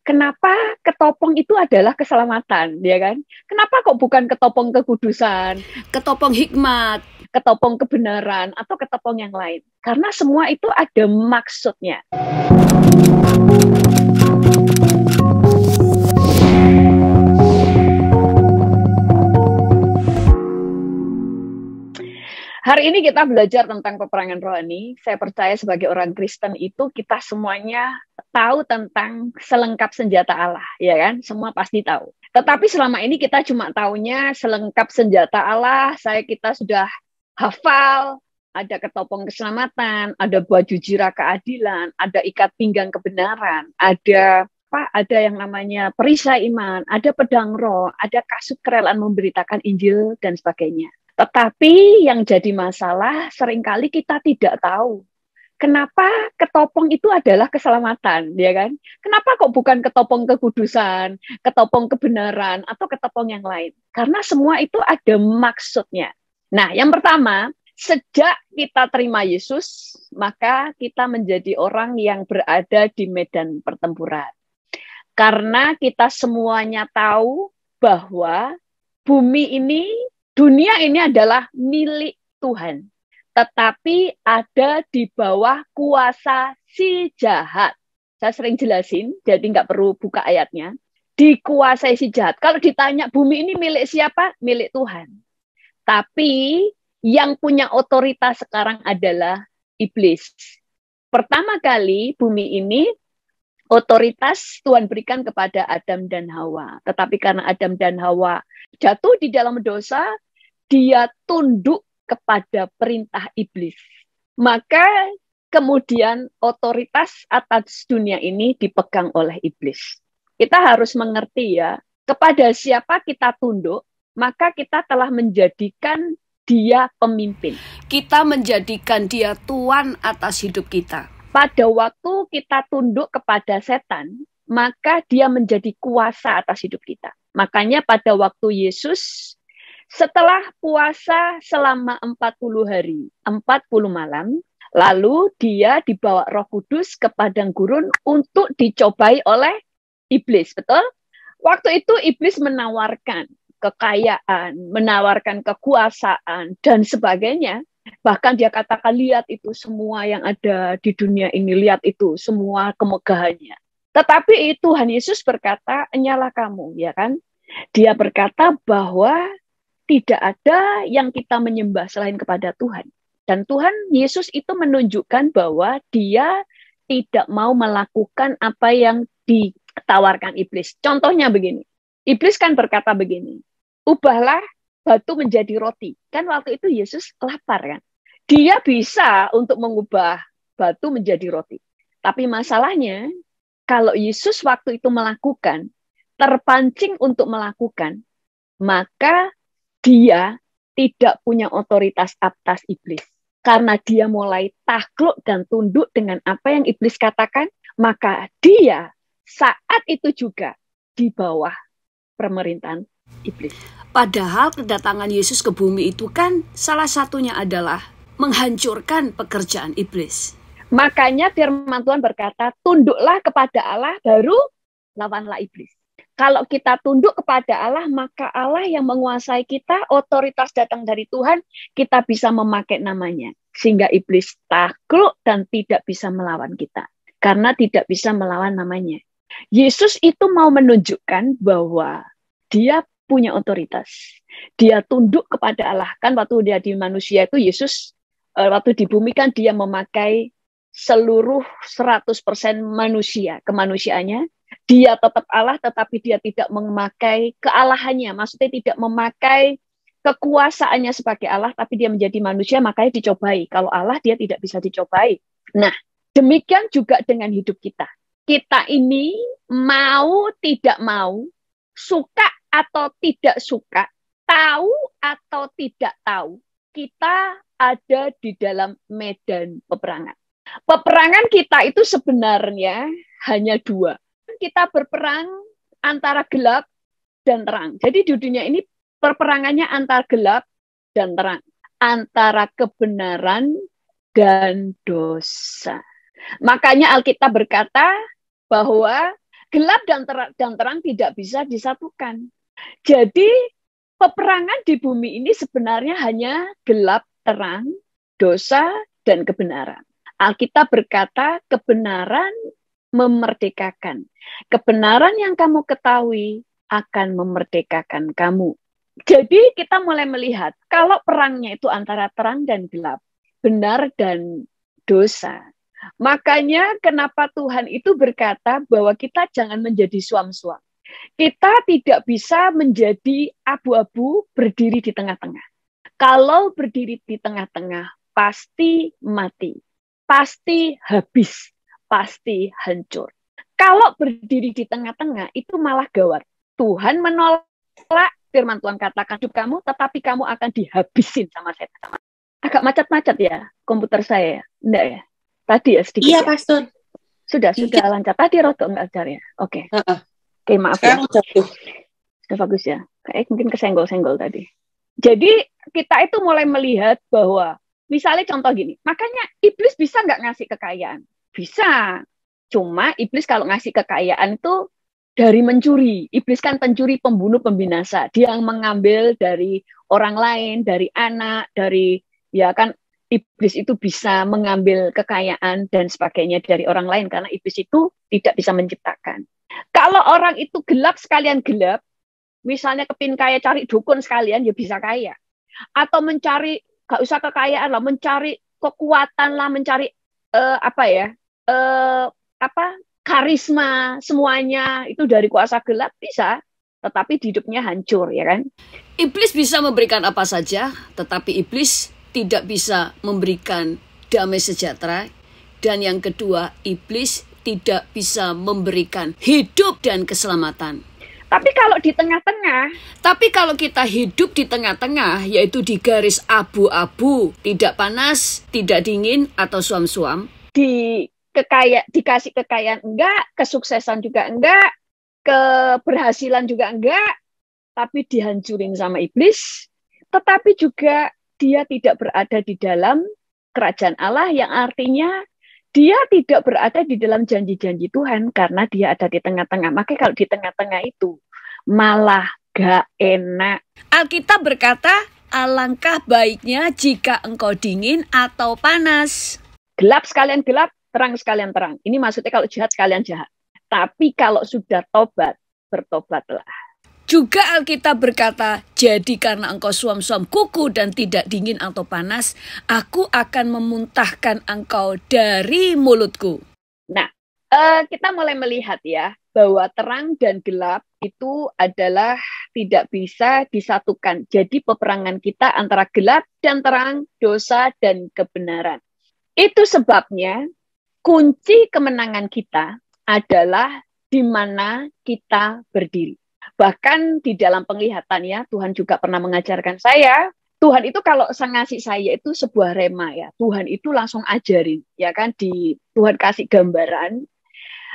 Kenapa ketopong itu adalah keselamatan, ya kan? Kenapa kok bukan ketopong kekudusan, Ketopong hikmat. ketopong kebenaran, atau ketopong yang lain? Karena semua itu ada maksudnya. Hari ini kita belajar tentang peperangan rohani. Saya percaya sebagai orang Kristen itu kita semuanya tahu tentang selengkap senjata Allah, ya kan? Semua pasti tahu. Tetapi selama ini kita cuma taunya selengkap senjata Allah, kita sudah hafal, ada ketopong keselamatan, ada baju jira keadilan, ada ikat pinggang kebenaran, ada yang namanya perisai iman, ada pedang roh, ada kasut kerelaan memberitakan Injil, dan sebagainya. Tetapi yang jadi masalah seringkali kita tidak tahu. Kenapa ketopong itu adalah keselamatan, ya kan? Kenapa kok bukan ketopong kekudusan, ketopong kebenaran, atau ketopong yang lain? Karena semua itu ada maksudnya. Nah, yang pertama, sejak kita terima Yesus, maka kita menjadi orang yang berada di medan pertempuran. Karena kita semuanya tahu bahwa dunia ini adalah milik Tuhan, tetapi ada di bawah kuasa si jahat. Saya sering jelasin, jadi nggak perlu buka ayatnya. Dikuasai si jahat. Kalau ditanya bumi ini milik siapa? Milik Tuhan. Tapi yang punya otoritas sekarang adalah iblis. Pertama kali bumi ini otoritas Tuhan berikan kepada Adam dan Hawa. Tetapi karena Adam dan Hawa jatuh di dalam dosa, dia tunduk kepada perintah iblis. Maka kemudian otoritas atas dunia ini dipegang oleh iblis. Kita harus mengerti ya, kepada siapa kita tunduk, maka kita telah menjadikan dia pemimpin. Kita menjadikan dia tuan atas hidup kita. Pada waktu kita tunduk kepada setan, maka dia menjadi kuasa atas hidup kita. Makanya pada waktu Yesus, setelah puasa selama 40 hari, 40 malam, lalu dia dibawa Roh Kudus ke padang gurun untuk dicobai oleh iblis, betul? Waktu itu iblis menawarkan kekayaan, menawarkan kekuasaan, dan sebagainya. Bahkan dia katakan, lihat itu semua yang ada di dunia ini, lihat itu semua kemegahannya. Tetapi Tuhan Yesus berkata, enyalah kamu, ya kan? Dia berkata bahwa tidak ada yang kita menyembah selain kepada Tuhan. Dan Tuhan Yesus itu menunjukkan bahwa dia tidak mau melakukan apa yang ditawarkan iblis. Contohnya begini, iblis kan berkata begini, ubahlah batu menjadi roti. Kan waktu itu Yesus lapar kan. Dia bisa untuk mengubah batu menjadi roti. Tapi masalahnya, kalau Yesus waktu itu melakukan, terpancing untuk melakukan, maka dia tidak punya otoritas atas iblis. Karena dia mulai takluk dan tunduk dengan apa yang iblis katakan, maka dia saat itu juga di bawah pemerintahan iblis. Padahal kedatangan Yesus ke bumi itu kan salah satunya adalah menghancurkan pekerjaan iblis. Makanya firman Tuhan berkata, tunduklah kepada Allah, baru lawanlah iblis. Kalau kita tunduk kepada Allah, maka Allah yang menguasai kita, otoritas datang dari Tuhan, kita bisa memakai namanya. Sehingga iblis takluk dan tidak bisa melawan kita. Karena tidak bisa melawan namanya. Yesus itu mau menunjukkan bahwa dia punya otoritas. Dia tunduk kepada Allah. Kan waktu dia di manusia itu, Yesus, waktu di bumi kan dia memakai seluruh 100% manusia, kemanusiaannya. Dia tetap Allah, tetapi dia tidak memakai kealahannya. Maksudnya tidak memakai kekuasaannya sebagai Allah, tapi dia menjadi manusia, makanya dicobai. Kalau Allah, dia tidak bisa dicobai. Nah, demikian juga dengan hidup kita. Kita ini mau tidak mau, suka atau tidak suka, tahu atau tidak tahu, kita ada di dalam medan peperangan. Peperangan kita itu sebenarnya hanya dua. Kita berperang antara gelap dan terang. Jadi di dunia ini perperangannya antara gelap dan terang. Antara kebenaran dan dosa. Makanya Alkitab berkata bahwa Gelap dan terang tidak bisa disatukan. Jadi peperangan di bumi ini sebenarnya hanya gelap, terang, dosa, dan kebenaran. Alkitab berkata kebenaran memerdekakan. Kebenaran yang kamu ketahui akan memerdekakan kamu. Jadi kita mulai melihat kalau perangnya itu antara terang dan gelap, benar dan dosa. Makanya kenapa Tuhan itu berkata bahwa kita jangan menjadi suam-suam. Kita tidak bisa menjadi abu-abu berdiri di tengah-tengah. Kalau berdiri di tengah-tengah, pasti mati, pasti habis, pasti hancur. Kalau berdiri di tengah-tengah, itu malah gawat. Tuhan menolak, firman Tuhan katakan, hidup kamu, tetapi kamu akan dihabisin sama setan. Agak macet-macet ya komputer saya, enggak ya? Tadi ya sedikit. Iya, ya? Pastor. Sudah lancar. Tadi rotok enggak lancar ya? Oke. Oke, maaf ya. Sudah bagus ya. Kayak mungkin kesenggol-senggol tadi. Jadi kita itu mulai melihat bahwa misalnya contoh gini, makanya iblis bisa nggak ngasih kekayaan? Bisa. Cuma iblis kalau ngasih kekayaan itu dari mencuri. Iblis kan pencuri, pembunuh, pembinasa. Dia yang mengambil dari orang lain, dari anak, dari ya kan iblis itu bisa mengambil kekayaan dan sebagainya dari orang lain karena iblis itu tidak bisa menciptakan. Kalau orang itu gelap sekalian gelap, misalnya kepin kaya cari dukun sekalian ya bisa kaya. Atau mencari gak usah kekayaan lah, mencari kekuatan lah, mencari karisma semuanya itu dari kuasa gelap bisa, tetapi hidupnya hancur ya kan. Iblis bisa memberikan apa saja, tetapi iblis tidak bisa memberikan damai sejahtera. Dan yang kedua, iblis tidak bisa memberikan hidup dan keselamatan. Tapi kalau kita hidup di tengah-tengah, yaitu di garis abu-abu, tidak panas, tidak dingin, atau suam-suam. Dikasih kekayaan enggak, kesuksesan juga enggak, keberhasilan juga enggak, tapi dihancurin sama iblis, tetapi juga dia tidak berada di dalam kerajaan Allah, yang artinya dia tidak berada di dalam janji-janji Tuhan karena dia ada di tengah-tengah. Makanya kalau di tengah-tengah itu malah gak enak. Alkitab berkata, alangkah baiknya jika engkau dingin atau panas. Gelap sekalian gelap, terang sekalian terang. Ini maksudnya kalau jahat sekalian jahat. Tapi kalau sudah tobat, bertobatlah. Juga Alkitab berkata, jadi karena engkau suam-suam kuku dan tidak dingin atau panas, aku akan memuntahkan engkau dari mulutku. Nah, kita mulai melihat ya, bahwa terang dan gelap itu adalah tidak bisa disatukan. Jadi peperangan kita antara gelap dan terang, dosa dan kebenaran. Itu sebabnya kunci kemenangan kita adalah di mana kita berdiri. Bahkan di dalam penglihatannya, Tuhan juga pernah mengajarkan saya, Tuhan itu kalau ngasih saya itu sebuah rema ya, Tuhan itu langsung ajarin, ya kan, Tuhan kasih gambaran.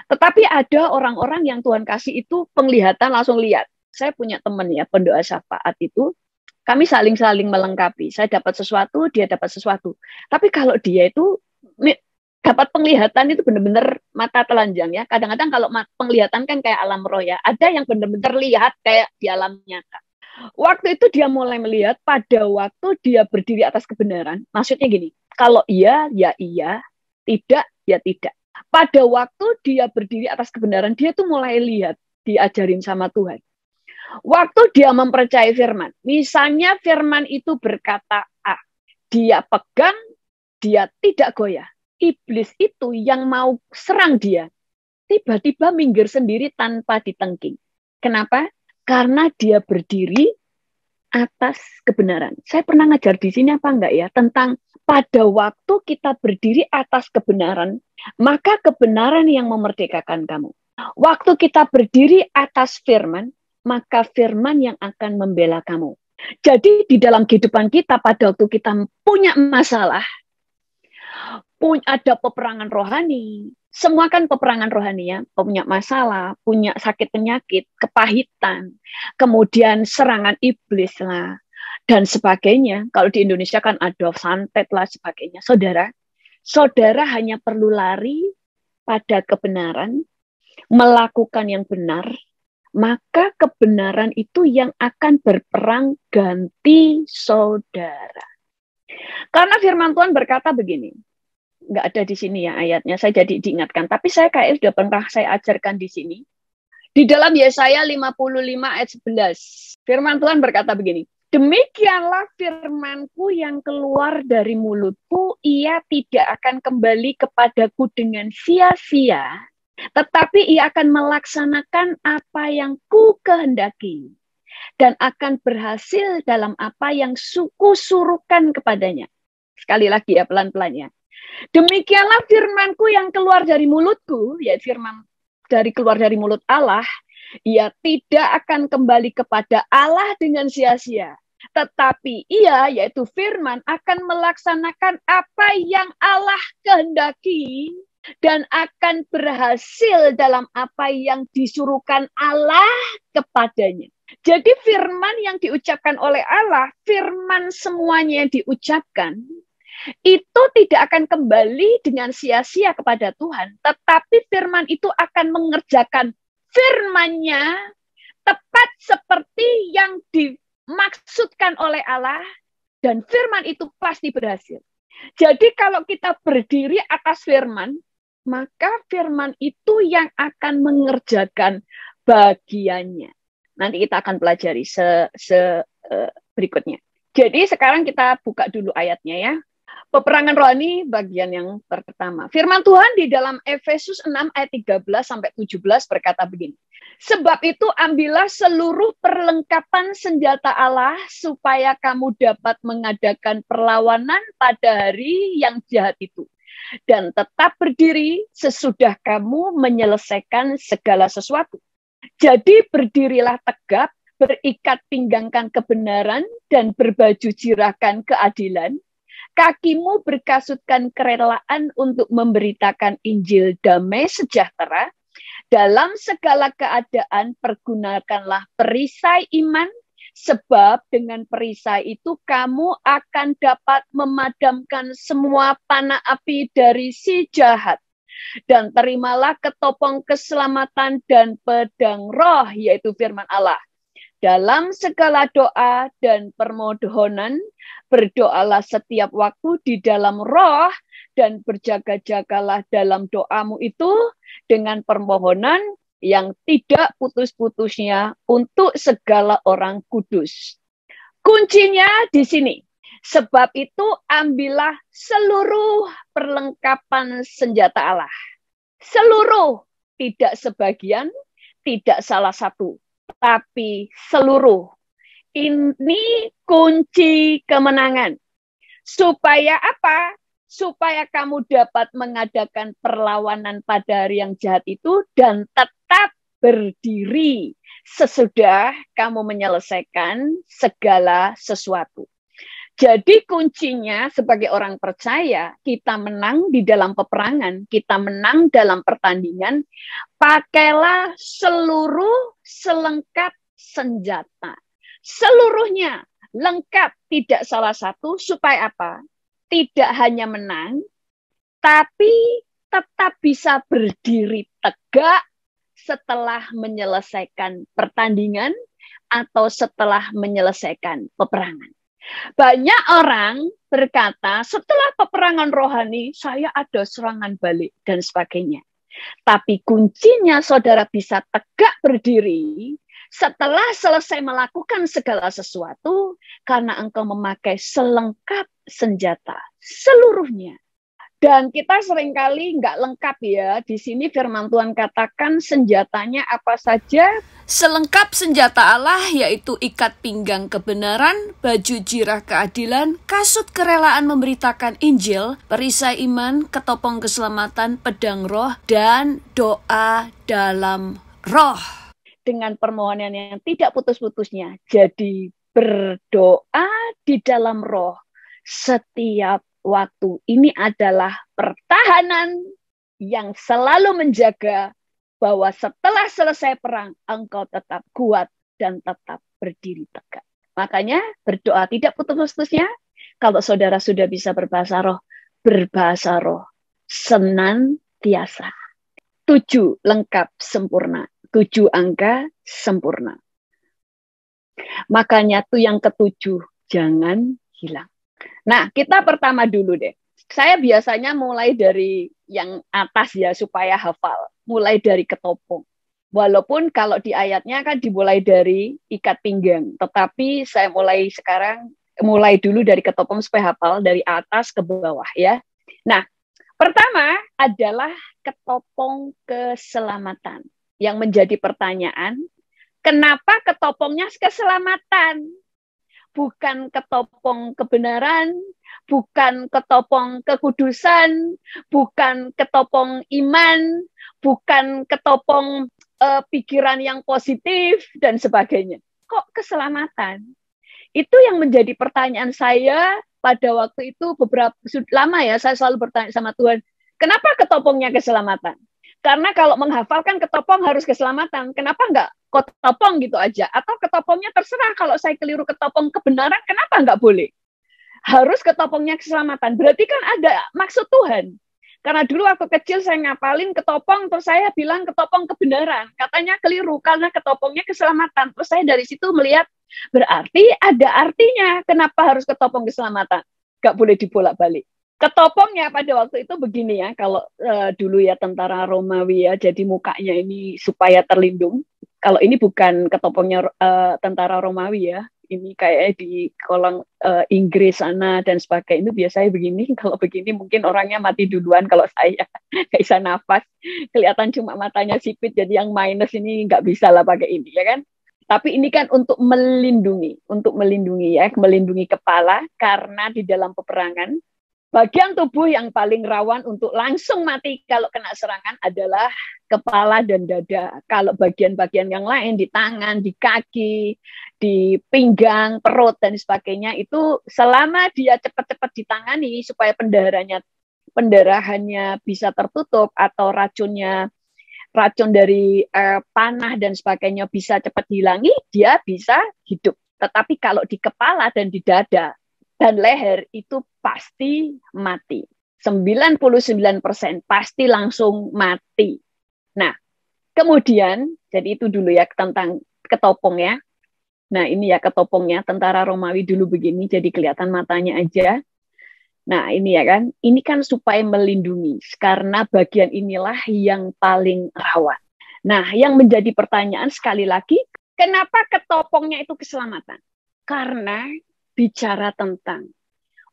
Tetapi ada orang-orang yang Tuhan kasih itu penglihatan langsung lihat. Saya punya teman ya, pendoa syafaat itu, kami saling-saling melengkapi. Saya dapat sesuatu, dia dapat sesuatu. Tapi kalau dia itu dapat penglihatan itu benar-benar mata telanjang ya. Kadang-kadang kalau penglihatan kan kayak alam roh ya. Ada yang benar-benar lihat kayak di alam nyata. Waktu itu dia mulai melihat pada waktu dia berdiri atas kebenaran. Maksudnya gini, kalau iya, ya iya. Tidak, ya tidak. Pada waktu dia berdiri atas kebenaran, dia tuh mulai lihat, diajarin sama Tuhan. Waktu dia mempercayai firman. Misalnya firman itu berkata A. Dia pegang, dia tidak goyah. Iblis itu yang mau serang dia, tiba-tiba minggir sendiri tanpa ditengking. Kenapa? Karena dia berdiri atas kebenaran. Saya pernah ngajar di sini apa enggak ya, tentang pada waktu kita berdiri atas kebenaran, maka kebenaran yang memerdekakan kamu. Waktu kita berdiri atas firman, maka firman yang akan membela kamu. Jadi di dalam kehidupan kita pada waktu kita punya masalah, ada peperangan rohani, semua kan peperangan rohani ya, punya masalah, punya sakit penyakit, kepahitan, kemudian serangan iblis lah, dan sebagainya. Kalau di Indonesia kan ada santet lah sebagainya. Saudara hanya perlu lari pada kebenaran, melakukan yang benar, maka kebenaran itu yang akan berperang ganti saudara. Karena firman Tuhan berkata begini, nggak ada di sini ya ayatnya, saya jadi diingatkan, tapi saya kayak sudah pernah saya ajarkan di sini. Di dalam Yesaya 55 ayat 11, firman Tuhan berkata begini, demikianlah firmanku yang keluar dari mulutku, ia tidak akan kembali kepadaku dengan sia-sia, tetapi ia akan melaksanakan apa yang ku kehendaki dan akan berhasil dalam apa yang ku suruhkan kepadanya. Sekali lagi ya, pelan-pelan ya. Demikianlah firmanku yang keluar dari mulutku, yaitu firman keluar dari mulut Allah, ia tidak akan kembali kepada Allah dengan sia-sia. Tetapi ia, yaitu firman, akan melaksanakan apa yang Allah kehendaki dan akan berhasil dalam apa yang disuruhkan Allah kepadanya. Jadi firman yang diucapkan oleh Allah, firman semuanya yang diucapkan, itu tidak akan kembali dengan sia-sia kepada Tuhan. Tetapi firman itu akan mengerjakan firman-Nya tepat seperti yang dimaksudkan oleh Allah. Dan firman itu pasti berhasil. Jadi kalau kita berdiri atas firman, maka firman itu yang akan mengerjakan bagiannya. Nanti kita akan pelajari berikutnya. Jadi sekarang kita buka dulu ayatnya ya. Peperangan rohani bagian yang pertama. Firman Tuhan di dalam Efesus 6 ayat 13 sampai 17 berkata begini. Sebab itu ambillah seluruh perlengkapan senjata Allah supaya kamu dapat mengadakan perlawanan pada hari yang jahat itu. Dan tetap berdiri sesudah kamu menyelesaikan segala sesuatu. Jadi berdirilah tegap, berikat pinggangkan kebenaran dan berbaju jirahkan keadilan. Kakimu berkasutkan kerelaan untuk memberitakan Injil damai sejahtera. Dalam segala keadaan pergunakanlah perisai iman, sebab dengan perisai itu kamu akan dapat memadamkan semua panah api dari si jahat. Dan terimalah ketopong keselamatan dan pedang roh, yaitu firman Allah. Dalam segala doa dan permohonan, berdoalah setiap waktu di dalam roh dan berjaga-jagalah dalam doamu itu dengan permohonan yang tidak putus-putusnya untuk segala orang kudus. Kuncinya di sini. Sebab itu ambillah seluruh perlengkapan senjata Allah. Seluruh, tidak sebagian, tidak salah satu. Tapi seluruh. Ini kunci kemenangan. Supaya apa? Supaya kamu dapat mengadakan perlawanan pada hari yang jahat itu dan tetap berdiri sesudah kamu menyelesaikan segala sesuatu. Jadi kuncinya sebagai orang percaya, kita menang di dalam peperangan, kita menang dalam pertandingan, pakailah seluruh selengkap senjata. Seluruhnya lengkap, tidak salah satu, supaya apa? Tidak hanya menang, tapi tetap bisa berdiri tegak setelah menyelesaikan pertandingan atau setelah menyelesaikan peperangan. Banyak orang berkata, setelah peperangan rohani, saya ada serangan balik dan sebagainya. Tapi kuncinya saudara bisa tegak berdiri setelah selesai melakukan segala sesuatu, karena engkau memakai selengkap senjata, seluruhnya. Dan kita seringkali nggak lengkap ya. Di sini firman Tuhan katakan senjatanya apa saja. Selengkap senjata Allah yaitu ikat pinggang kebenaran, baju jirah keadilan, kasut kerelaan memberitakan Injil, perisai iman, ketopong keselamatan, pedang roh, dan doa dalam roh. Dengan permohonan yang tidak putus-putusnya. Jadi berdoa di dalam roh setiap waktu. Ini adalah pertahanan yang selalu menjaga bahwa setelah selesai perang, engkau tetap kuat dan tetap berdiri tegak. Makanya berdoa tidak putus-putusnya. Kalau saudara sudah bisa berbahasa roh senantiasa. 7 lengkap sempurna. 7 angka sempurna. Makanya tuh yang ke-7 jangan hilang. Nah, kita pertama dulu deh. Saya biasanya mulai dari yang atas ya supaya hafal. Mulai dari ketopong. Walaupun kalau di ayatnya kan dimulai dari ikat pinggang. Tetapi saya mulai dulu dari ketopong supaya hafal dari atas ke bawah ya. Nah, pertama adalah ketopong keselamatan. Yang menjadi pertanyaan, kenapa ketopongnya keselamatan? Bukan ketopong kebenaran, bukan ketopong kekudusan, bukan ketopong iman, bukan ketopong pikiran yang positif, dan sebagainya. Kok keselamatan? Itu yang menjadi pertanyaan saya pada waktu itu lama ya, saya selalu bertanya sama Tuhan, kenapa ketopongnya keselamatan? Karena kalau menghafalkan ketopong harus keselamatan. Kenapa enggak ketopong gitu aja? Atau ketopongnya terserah kalau saya keliru ketopong kebenaran, kenapa enggak boleh? Harus ketopongnya keselamatan. Berarti kan ada maksud Tuhan. Karena dulu waktu kecil saya ngapalin ketopong, terus saya bilang ketopong kebenaran. Katanya keliru, karena ketopongnya keselamatan. Terus saya dari situ melihat, berarti ada artinya kenapa harus ketopong keselamatan. Nggak boleh dibolak-balik. Ketopongnya pada waktu itu begini ya, kalau dulu ya tentara Romawi ya, jadi mukanya ini supaya terlindung. Kalau ini bukan ketopongnya tentara Romawi ya, ini kayak di kolong Inggris sana dan sebagainya, itu biasanya begini. Kalau begini mungkin orangnya mati duluan kalau saya nggak bisa nafas, kelihatan cuma matanya sipit, jadi yang minus ini nggak bisa lah pakai ini ya kan. Tapi ini kan untuk melindungi ya, melindungi kepala, karena di dalam peperangan bagian tubuh yang paling rawan untuk langsung mati kalau kena serangan adalah kepala dan dada. Kalau bagian-bagian yang lain di tangan, di kaki, di pinggang, perut, dan sebagainya, itu selama dia cepat-cepat ditangani supaya pendarahannya bisa tertutup atau racun dari panah dan sebagainya bisa cepat dihilangi, dia bisa hidup. Tetapi kalau di kepala dan di dada dan leher itu pasti mati. 99% pasti langsung mati. Nah, kemudian, jadi itu dulu ya tentang ketopong ya. Nah, ini ya ketopongnya, tentara Romawi dulu begini, jadi kelihatan matanya aja. Nah, ini ya kan, ini kan supaya melindungi, karena bagian inilah yang paling rawan. Nah, yang menjadi pertanyaan sekali lagi, kenapa ketopongnya itu keselamatan? Karena bicara tentang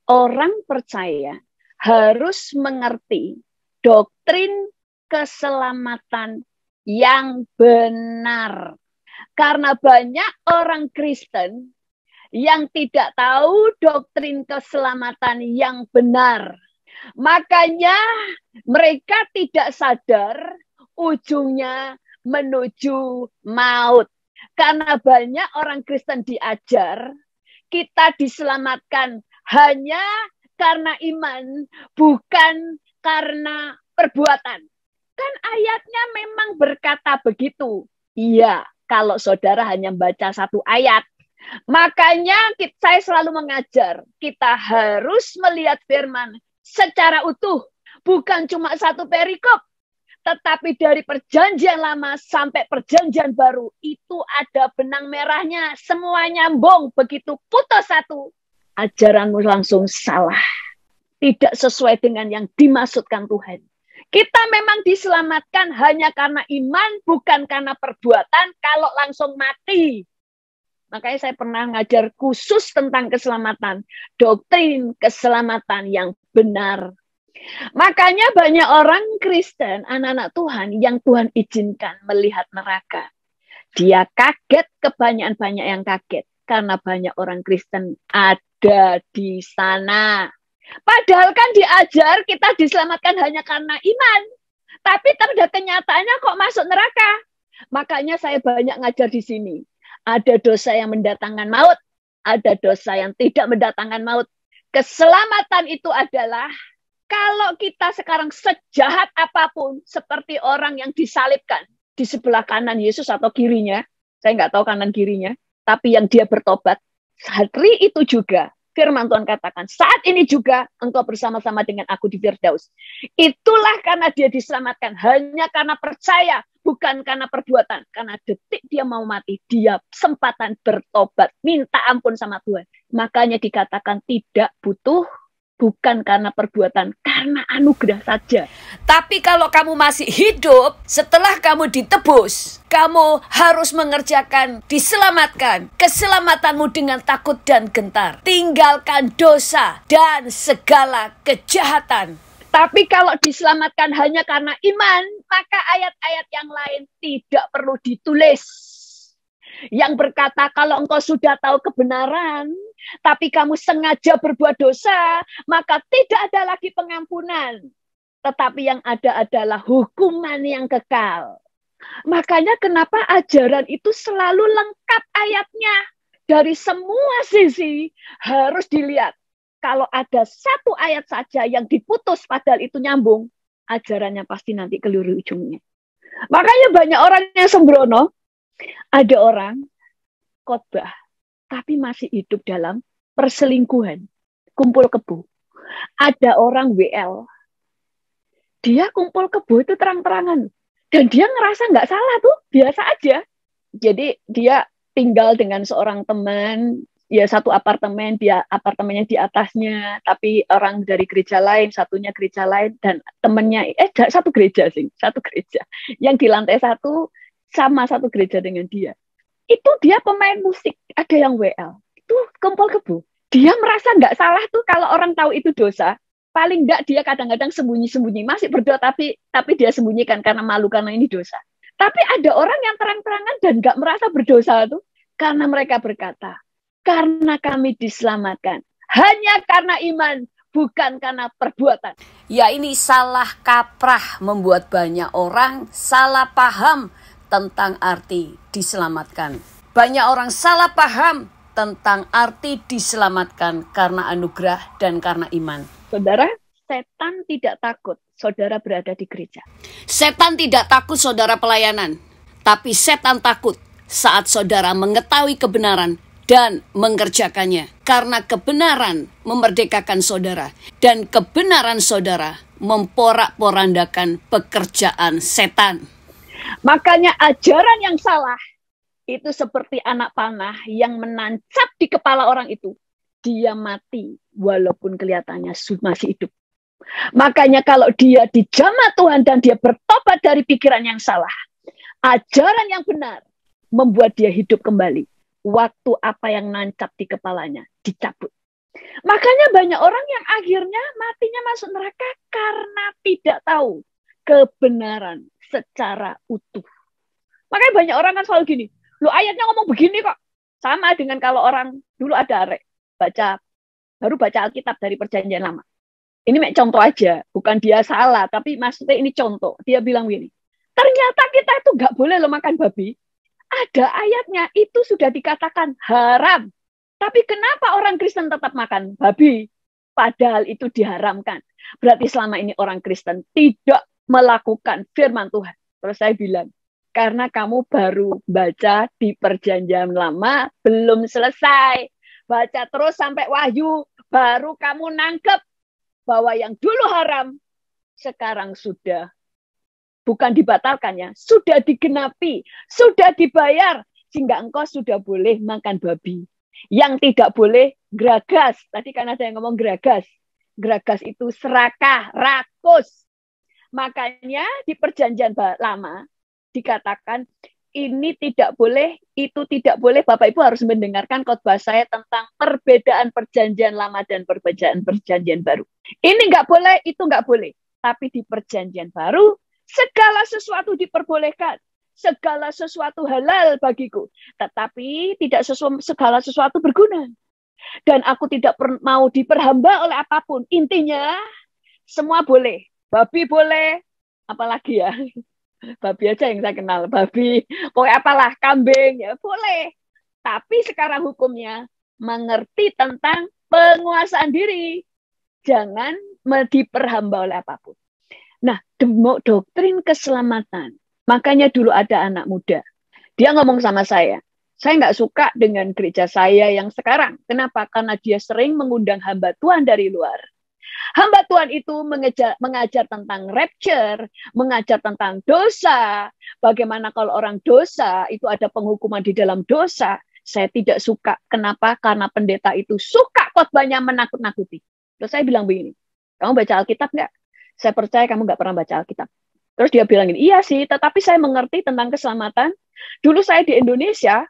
orang percaya harus mengerti doktrin keselamatan yang benar. Karena banyak orang Kristen yang tidak tahu doktrin keselamatan yang benar. Makanya mereka tidak sadar ujungnya menuju maut. Karena banyak orang Kristen diajar, kita diselamatkan hanya karena iman, bukan karena perbuatan. Kan ayatnya memang berkata begitu. Iya, kalau saudara hanya baca satu ayat. Makanya saya selalu mengajar, kita harus melihat firman secara utuh. Bukan cuma satu perikop. Tetapi dari perjanjian lama sampai perjanjian baru, itu ada benang merahnya, semua nyambung. Begitu putus satu, ajaranmu langsung salah. Tidak sesuai dengan yang dimaksudkan Tuhan. Kita memang diselamatkan hanya karena iman, bukan karena perbuatan. Kalau langsung mati. Makanya saya pernah ngajar khusus tentang keselamatan. Doktrin keselamatan yang benar. Makanya banyak orang Kristen, anak-anak Tuhan, yang Tuhan izinkan melihat neraka. Dia kaget, kebanyakan yang kaget. Karena banyak orang Kristen ada di sana. Padahal kan diajar kita diselamatkan hanya karena iman. Tapi pada kenyataannya kok masuk neraka. Makanya saya banyak ngajar di sini. Ada dosa yang mendatangkan maut. Ada dosa yang tidak mendatangkan maut. Keselamatan itu adalah kalau kita sekarang sejahat apapun, seperti orang yang disalibkan di sebelah kanan Yesus atau kirinya, saya nggak tahu kanan kirinya, tapi yang dia bertobat, hari itu juga Firman Tuhan katakan, saat ini juga engkau bersama-sama dengan aku di Firdaus. Itulah karena dia diselamatkan, hanya karena percaya, bukan karena perbuatan. Karena detik dia mau mati, dia kesempatan bertobat, minta ampun sama Tuhan. Makanya dikatakan tidak butuh, bukan karena perbuatan, karena anugerah saja. Tapi kalau kamu masih hidup, setelah kamu ditebus, kamu harus mengerjakan, diselamatkan, keselamatanmu dengan takut dan gentar. Tinggalkan dosa dan segala kejahatan. Tapi kalau diselamatkan hanya karena iman, maka ayat-ayat yang lain tidak perlu ditulis. Yang berkata kalau engkau sudah tahu kebenaran, tapi kamu sengaja berbuat dosa, maka tidak ada lagi pengampunan. Tetapi yang ada adalah hukuman yang kekal. Makanya kenapa ajaran itu selalu lengkap ayatnya. Dari semua sisi harus dilihat. Kalau ada satu ayat saja yang diputus padahal itu nyambung, ajarannya pasti nanti keliru ujungnya. Makanya banyak orang yang sembrono. Ada orang khotbah, tapi masih hidup dalam perselingkuhan, kumpul kebo. Ada orang WL, dia kumpul kebo itu terang-terangan. Dan dia ngerasa nggak salah tuh, biasa aja. Jadi dia tinggal dengan seorang teman, ya satu apartemen, dia apartemennya di atasnya, tapi orang dari gereja lain, satunya gereja lain, dan temennya, satu gereja. Yang di lantai satu, sama satu gereja dengan dia. Itu dia pemain musik, ada yang WL. Itu kumpul kebo. Dia merasa nggak salah tuh kalau orang tahu itu dosa. Paling nggak dia kadang-kadang sembunyi-sembunyi. Masih berdoa tapi dia sembunyikan karena malu, karena ini dosa. Tapi ada orang yang terang-terangan dan nggak merasa berdosa tuh. Karena mereka berkata, karena kami diselamatkan. Hanya karena iman, bukan karena perbuatan. Ya ini salah kaprah membuat banyak orang salah paham tentang arti diselamatkan. Banyak orang salah paham tentang arti diselamatkan karena anugerah dan karena iman. Saudara, setan tidak takut saudara berada di gereja. Setan tidak takut saudara pelayanan, tapi setan takut saat saudara mengetahui kebenaran dan mengerjakannya. Karena kebenaran memerdekakan saudara, dan kebenaran saudara memporak-porandakan pekerjaan setan. Makanya ajaran yang salah itu seperti anak panah yang menancap di kepala orang itu. Dia mati walaupun kelihatannya masih hidup. Makanya kalau dia dijamah Tuhan dan dia bertobat dari pikiran yang salah, ajaran yang benar membuat dia hidup kembali. Waktu apa yang nancap di kepalanya dicabut. Makanya banyak orang yang akhirnya matinya masuk neraka karena tidak tahu kebenaran secara utuh. Makanya banyak orang kan selalu gini, lu ayatnya ngomong begini kok. Sama dengan kalau orang dulu ada arek baru baca Alkitab dari Perjanjian Lama. Ini contoh aja, bukan dia salah, tapi maksudnya ini contoh. Dia bilang gini, ternyata kita itu nggak boleh lo makan babi. Ada ayatnya, itu sudah dikatakan haram. Tapi kenapa orang Kristen tetap makan babi? Padahal itu diharamkan. Berarti selama ini orang Kristen tidak melakukan firman Tuhan. Terus saya bilang, karena kamu baru baca di Perjanjian Lama, belum selesai. Baca terus sampai Wahyu, baru kamu nangkep bahwa yang dulu haram, sekarang sudah. Bukan dibatalkannya, sudah digenapi, sudah dibayar, sehingga engkau sudah boleh makan babi. Yang tidak boleh geragas. Tadi kan ada yang ngomong geragas. Geragas itu serakah, rakus. Makanya di Perjanjian Lama dikatakan ini tidak boleh, itu tidak boleh. Bapak Ibu harus mendengarkan khotbah saya tentang perbedaan Perjanjian Lama dan perbedaan Perjanjian Baru. Ini nggak boleh, itu nggak boleh. Tapi di Perjanjian Baru segala sesuatu diperbolehkan. Segala sesuatu halal bagiku. Tetapi tidak segala sesuatu berguna. Dan aku tidak mau diperhamba oleh apapun. Intinya semua boleh. Babi boleh. Apalagi ya. Babi aja yang saya kenal. Babi. Pokoknya apalah. Kambing. Ya boleh. Tapi sekarang hukumnya mengerti tentang penguasaan diri. Jangan diperhamba oleh apapun. Nah, doktrin keselamatan. Makanya dulu ada anak muda. Dia ngomong sama saya, Saya nggak suka dengan gereja saya yang sekarang. Kenapa? Karena dia sering mengundang hamba Tuhan dari luar. Hamba Tuhan itu mengajar tentang rapture, mengajar tentang dosa. Bagaimana kalau orang dosa, itu ada penghukuman di dalam dosa. Saya tidak suka. Kenapa? Karena pendeta itu suka khotbahnya menakut-nakuti. Terus saya bilang begini, kamu baca Alkitab nggak? Saya percaya kamu nggak pernah baca Alkitab. Terus dia bilang gini, iya sih, tetapi saya mengerti tentang keselamatan. Dulu saya di Indonesia,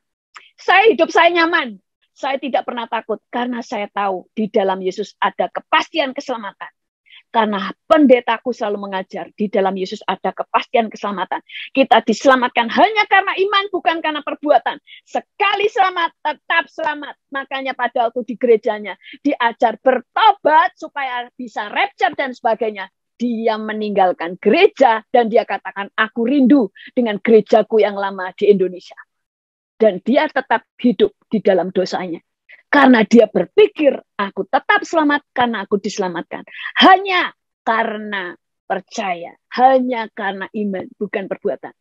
hidup saya nyaman. Saya tidak pernah takut karena saya tahu di dalam Yesus ada kepastian keselamatan. Karena pendetaku selalu mengajar di dalam Yesus ada kepastian keselamatan. Kita diselamatkan hanya karena iman, bukan karena perbuatan. Sekali selamat, tetap selamat. Makanya pada waktu di gerejanya diajar bertobat supaya bisa rapture dan sebagainya. Dia meninggalkan gereja dan dia katakan, aku rindu dengan gerejaku yang lama di Indonesia. Dan dia tetap hidup di dalam dosanya. Karena dia berpikir, aku tetap selamat karena aku diselamatkan. Hanya karena percaya. Hanya karena iman, bukan perbuatan.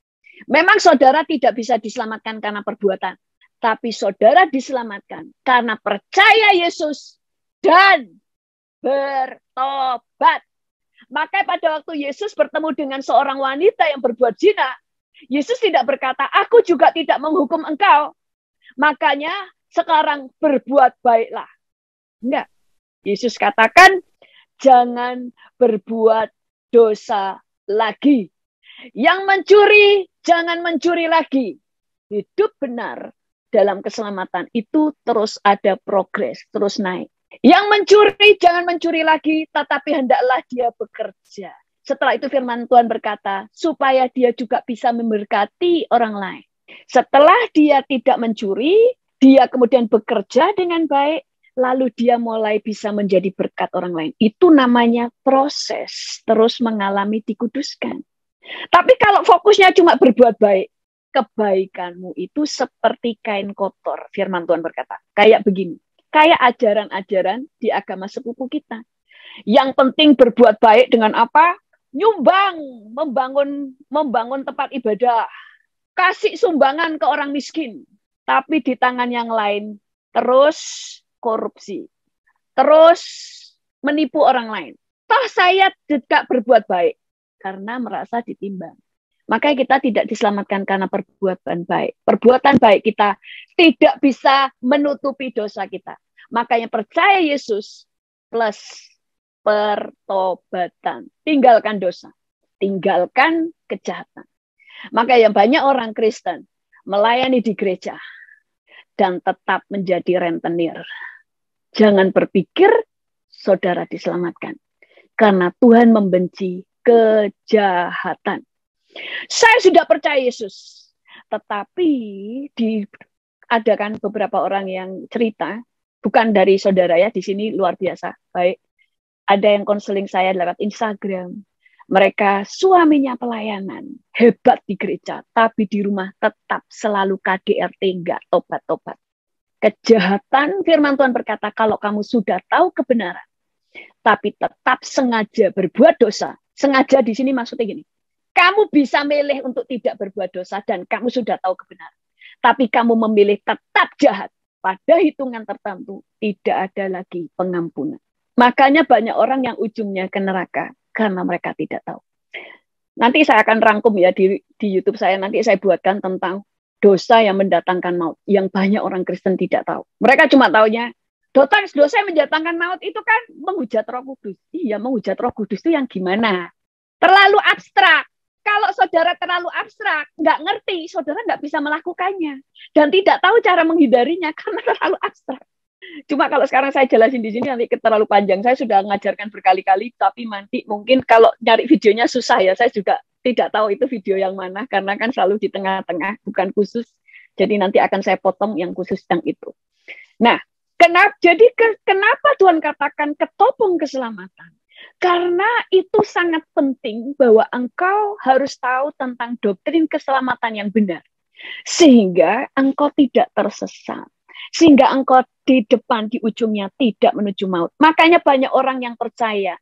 Memang saudara tidak bisa diselamatkan karena perbuatan. Tapi saudara diselamatkan karena percaya Yesus dan bertobat. Maka pada waktu Yesus bertemu dengan seorang wanita yang berbuat zina, Yesus tidak berkata, aku juga tidak menghukum engkau. Makanya sekarang berbuat baiklah. Enggak. Yesus katakan, jangan berbuat dosa lagi. Yang mencuri, jangan mencuri lagi. Hidup benar dalam keselamatan itu terus ada progres, terus naik. Yang mencuri, jangan mencuri lagi, tetapi hendaklah dia bekerja. Setelah itu firman Tuhan berkata, supaya dia juga bisa memberkati orang lain. Setelah dia tidak mencuri, dia kemudian bekerja dengan baik, lalu dia mulai bisa menjadi berkat orang lain. Itu namanya proses, terus mengalami dikuduskan. Tapi kalau fokusnya cuma berbuat baik, kebaikanmu itu seperti kain kotor, firman Tuhan berkata. Kayak begini, kayak ajaran-ajaran di agama sepupu kita. Yang penting berbuat baik dengan apa? Nyumbang, membangun tempat ibadah, kasih sumbangan ke orang miskin, tapi di tangan yang lain terus korupsi, terus menipu orang lain. Toh saya tidak berbuat baik karena merasa ditimbang. Maka kita tidak diselamatkan karena perbuatan baik. Perbuatan baik kita tidak bisa menutupi dosa kita. Makanya percaya Yesus plus pertobatan. Tinggalkan dosa. Tinggalkan kejahatan. Maka yang banyak orang Kristen melayani di gereja dan tetap menjadi rentenir. Jangan berpikir saudara diselamatkan. Karena Tuhan membenci kejahatan. Saya sudah percaya Yesus. Tetapi ada kan beberapa orang yang cerita, bukan dari saudara ya, di sini luar biasa. Baik. Ada yang konseling saya lewat Instagram. Mereka suaminya pelayanan, hebat di gereja, tapi di rumah tetap selalu KDRT, enggak tobat-tobat. Kejahatan, firman Tuhan berkata, kalau kamu sudah tahu kebenaran, tapi tetap sengaja berbuat dosa. Sengaja di sini maksudnya gini, kamu bisa milih untuk tidak berbuat dosa dan kamu sudah tahu kebenaran. Tapi kamu memilih tetap jahat. Pada hitungan tertentu, tidak ada lagi pengampunan. Makanya banyak orang yang ujungnya ke neraka karena mereka tidak tahu. Nanti saya akan rangkum ya di YouTube saya, nanti saya buatkan tentang dosa yang mendatangkan maut, yang banyak orang Kristen tidak tahu. Mereka cuma taunya, dosa yang mendatangkan maut itu kan menghujat Roh Kudus. Iya, menghujat Roh Kudus itu yang gimana? Terlalu abstrak. Kalau saudara terlalu abstrak, nggak ngerti, saudara nggak bisa melakukannya. Dan tidak tahu cara menghindarinya karena terlalu abstrak. Cuma kalau sekarang saya jelasin di sini nanti terlalu panjang. Saya sudah mengajarkan berkali-kali, tapi nanti mungkin kalau nyari videonya susah ya. Saya juga tidak tahu itu video yang mana, karena kan selalu di tengah-tengah, bukan khusus. Jadi nanti akan saya potong yang khusus yang itu. Nah, kenapa Tuhan katakan ketopong keselamatan? Karena itu sangat penting bahwa engkau harus tahu tentang doktrin keselamatan yang benar. Sehingga engkau tidak tersesat. Sehingga engkau di depan, di ujungnya tidak menuju maut. Makanya banyak orang yang percaya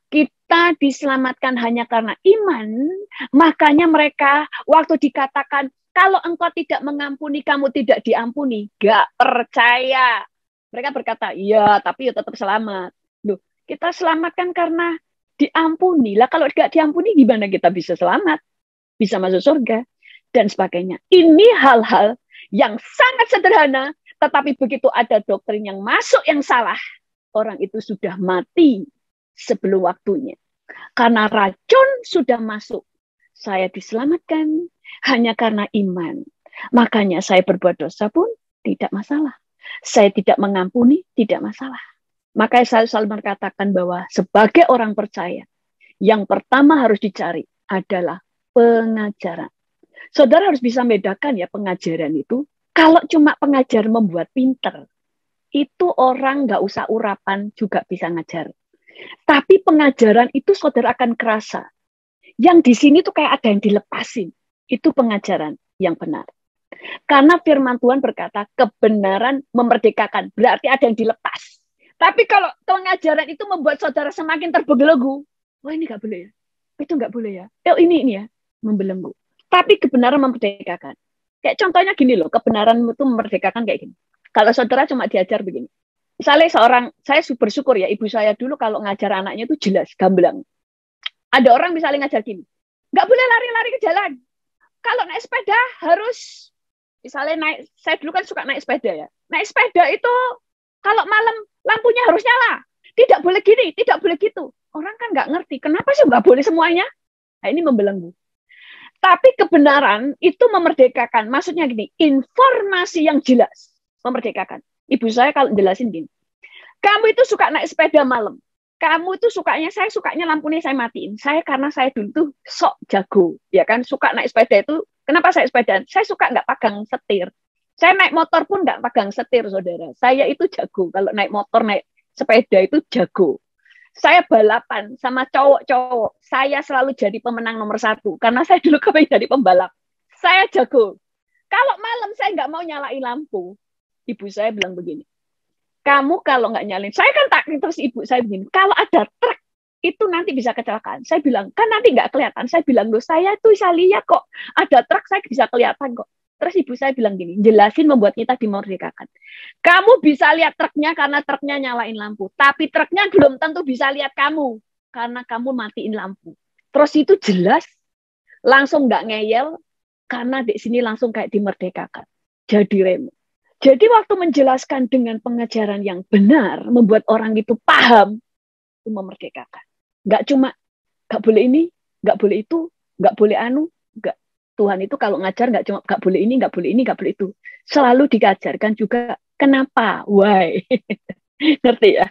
kita diselamatkan hanya karena iman. Makanya mereka waktu dikatakan Kalau engkau tidak mengampuni, kamu tidak diampuni. Gak percaya. Mereka berkata, iya, tapi ya tetap selamat. Loh, kita selamatkan karena diampuni. Lah kalau gak diampuni, gimana kita bisa selamat? Bisa masuk surga, dan sebagainya. Ini hal-hal yang sangat sederhana, tetapi begitu ada doktrin yang masuk yang salah, orang itu sudah mati sebelum waktunya. Karena racun sudah masuk. Saya diselamatkan hanya karena iman. Makanya saya berbuat dosa pun tidak masalah. Saya tidak mengampuni, tidak masalah. Makanya saya selalu mengatakan bahwa sebagai orang percaya, yang pertama harus dicari adalah pengajaran. Saudara harus bisa membedakan ya pengajaran itu. Kalau cuma pengajar membuat pinter, itu orang nggak usah urapan juga bisa ngajar. Tapi pengajaran itu saudara akan kerasa. Yang di sini tuh kayak ada yang dilepasin. Itu pengajaran yang benar. Karena firman Tuhan berkata, kebenaran memerdekakan. Berarti ada yang dilepas. Tapi kalau pengajaran itu membuat saudara semakin terbelenggu. Wah ini nggak boleh ya. Itu nggak boleh ya. Ini ya. Membelenggu. Tapi kebenaran memerdekakan. Kayak contohnya gini loh. Kebenaran itu memerdekakan kayak gini. Kalau saudara cuma diajar begini. Misalnya saya bersyukur ya. Ibu saya dulu kalau ngajar anaknya itu jelas. Gamblang. Ada orang misalnya ngajar gini. Nggak boleh lari-lari ke jalan. Kalau naik sepeda harus, misalnya saya dulu kan suka naik sepeda ya. Naik sepeda itu kalau malam lampunya harus nyala. Tidak boleh gini, tidak boleh gitu. Orang kan nggak ngerti. Kenapa sih nggak boleh semuanya? Nah ini membelenggu. Tapi kebenaran itu memerdekakan. Maksudnya gini, informasi yang jelas memerdekakan. Ibu saya kalau jelasin gini. Kamu itu suka naik sepeda malam. Kamu itu saya sukanya lampunya saya matiin. Karena saya dulu tuh sok jago, ya kan, suka naik sepeda itu. Kenapa saya sepedaan? Saya suka nggak pegang setir. Saya naik motor pun nggak pegang setir, saudara. Saya itu jago. Kalau naik motor, naik sepeda itu jago. Saya balapan sama cowok-cowok. Saya selalu jadi pemenang nomor 1. Karena saya dulu kepengen jadi pembalap. Saya jago. Kalau malam saya nggak mau nyalain lampu. Ibu saya bilang begini. Kamu kalau nggak nyalin, saya kan tak terus ibu saya begini, kalau ada truk itu nanti bisa kecelakaan. Saya bilang, kan nanti nggak kelihatan. Saya bilang, loh saya tuh bisa lihat kok, ada truk saya bisa kelihatan kok. Terus ibu saya bilang gini, jelasin membuat kita dimerdekakan. Kamu bisa lihat truknya karena truknya nyalain lampu, tapi truknya belum tentu bisa lihat kamu, karena kamu matiin lampu. Terus itu jelas, langsung nggak ngeyel, karena di sini langsung kayak dimerdekakan. Jadi remo. Jadi waktu menjelaskan dengan pengajaran yang benar, membuat orang itu paham, itu memerdekakan. Nggak cuma, nggak boleh ini, nggak boleh itu, nggak boleh anu, nggak. Tuhan itu kalau ngajar nggak cuma nggak boleh ini, nggak boleh ini, nggak boleh itu. Selalu diajarkan juga kenapa, why. Ngerti ya?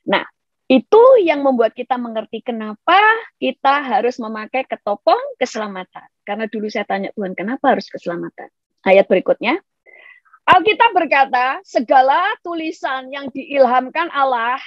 Nah, itu yang membuat kita mengerti kenapa kita harus memakai ketopong keselamatan. Karena dulu saya tanya Tuhan, kenapa harus keselamatan? Ayat berikutnya. Alkitab berkata, segala tulisan yang diilhamkan Allah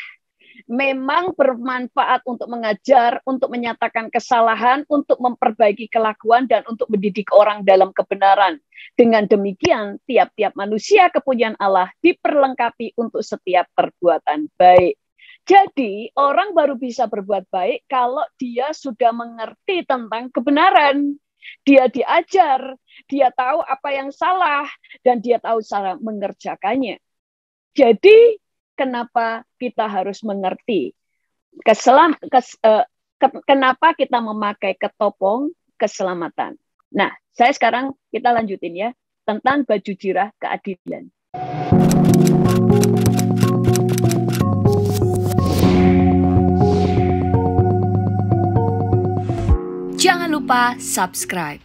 memang bermanfaat untuk mengajar, untuk menyatakan kesalahan, untuk memperbaiki kelakuan, dan untuk mendidik orang dalam kebenaran. Dengan demikian, tiap-tiap manusia kepunyaan Allah diperlengkapi untuk setiap perbuatan baik. Jadi, orang baru bisa berbuat baik kalau dia sudah mengerti tentang kebenaran. Dia diajar, dia tahu apa yang salah, dan dia tahu cara mengerjakannya. Jadi, kenapa kita harus mengerti? Kenapa kita memakai ketopong keselamatan? Nah, sekarang kita lanjutin ya, tentang baju jirah keadilan. Jangan lupa subscribe.